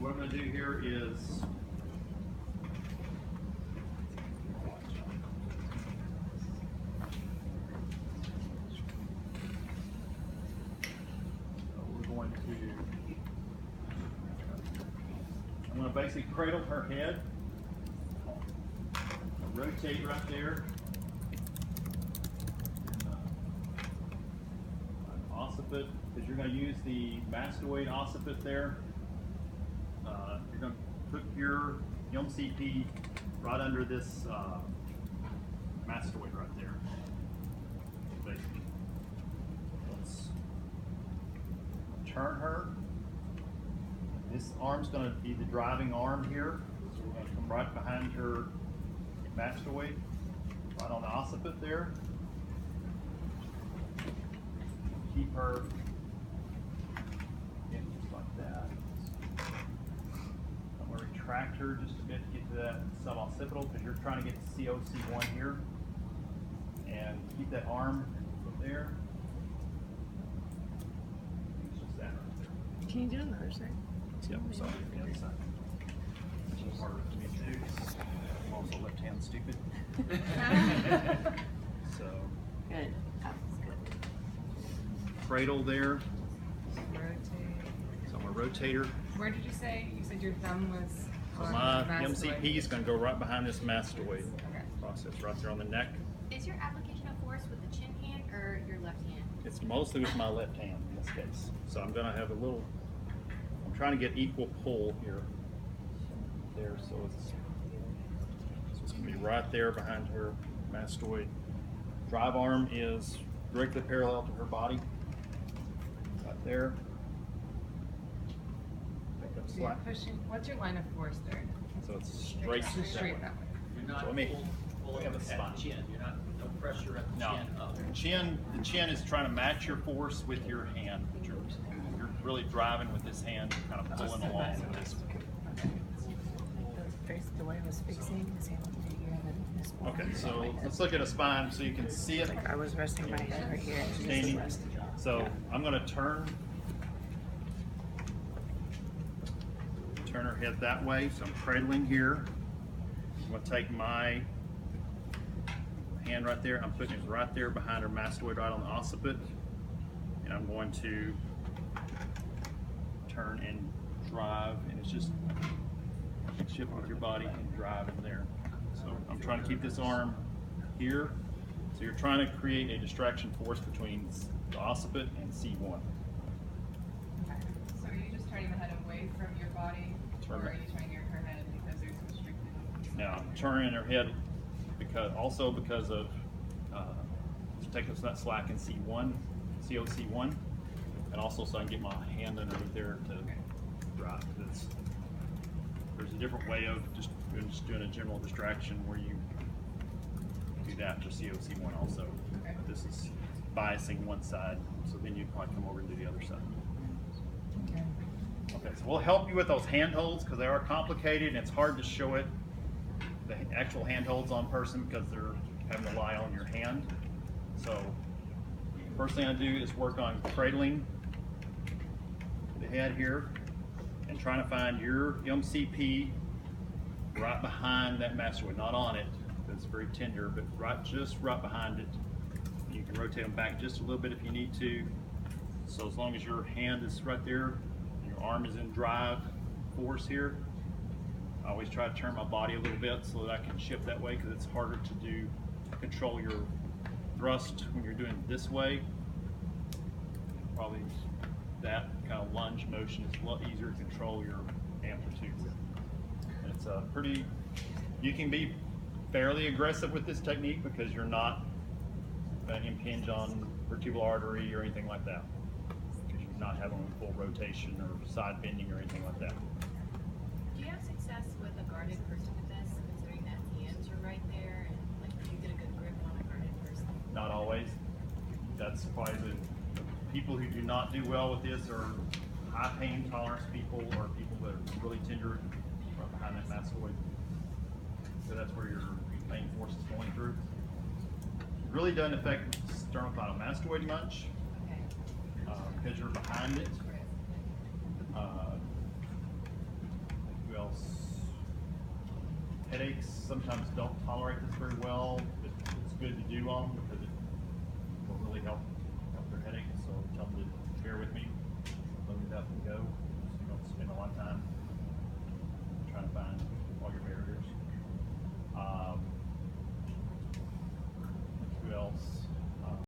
what I'm going to do here is I'm going to basically cradle her head, rotate right there, occiput, because you're going to use the mastoid occiput there. You're going to put your CP right under this mastoid right there. Basically. Let's turn her. This arm's going to be the driving arm here, so we're going to come right behind her mastoid, right on the occiput there. Keep her in just like that. I'm going to retract her just a bit to get to that suboccipital because you're trying to get to COC1 here. And keep that arm there. It's just that right there. Can you do it on the other side? Yep, sorry, the other side. It's a little harder for me to do because I'm also left hand stupid. So. Good. That was good. Cradle there. Rotate. So I'm going to rotate her. Where did you say? You said your thumb was So on my the mastoid. MCP is going to go right behind this mastoid Okay. process, right there on the neck. Is your application of force with the chin hand or your left hand? It's mostly with my left hand in this case. So I'm going to have a little, I'm trying to get equal pull here. There, so it's going to be right there behind her mastoid. Drive arm is directly parallel to her body. Right there. Pick up So you're slack. pushing. What's your line of force there? So it's straight Straight that way. You're not So let me- pulling have a at spine. the chin. You're not, no pressure at the No, chin up. the chin is trying to match your force with your hand. But you're really driving with this hand, kind of pulling along with this. The way I was fixing his hand right here and then this one. Okay, so let's look at a spine so you can see it. Like I was resting my head right here. And she Standing. just rested. So I'm going to turn her head that way. So I'm cradling here. I'm going to take my hand right there. I'm putting it right there behind her mastoid, right on the occiput, and I'm going to turn and drive, and it's just shift with your body and drive in there. So I'm trying to keep this arm here. So you're trying to create a distraction force between the occiput and C1. Okay. So are you just turning the head away from your body, or are you turning her head because there's restricted? Now I'm turning her head because of taking that slack in C1, COC1, and also so I can get my hand underneath there to drive. There's a different way of just doing a general distraction where you do that for COC1 also. Okay. But this is biasing one side, so then you'd probably come over and do the other side. Okay. Okay, so we'll help you with those handholds because they are complicated and it's hard to show it, the actual handholds on person because they're having to lie on your hand. So first thing I do is work on cradling the head here and trying to find your MCP right behind that mastoid, not on it, it's very tender, but just right behind it. You can rotate them back just a little bit if you need to. So as long as your hand is right there, your arm is in drive force here, I always try to turn my body a little bit so that I can shift that way because it's harder to control your thrust when you're doing this way. Probably that kind of lunge motion is a lot easier to control your amplitude with. And it's you can be fairly aggressive with this technique because you're not going to impinge on vertebral artery or anything like that. Because you're not having full rotation or side bending or anything like that. Do you have success with a guarded person with this, considering that hands are right there and like you get a good grip on a guarded person? Not always. That's probably the people who do not do well with this are high pain tolerance people or people that are really tender right behind that mastoid. So that's where your main force is going through. It really doesn't affect sternocleidomastoid much because you're behind it. headaches sometimes don't tolerate this very well, it's good to do on them because it will really help their headaches. So tell them to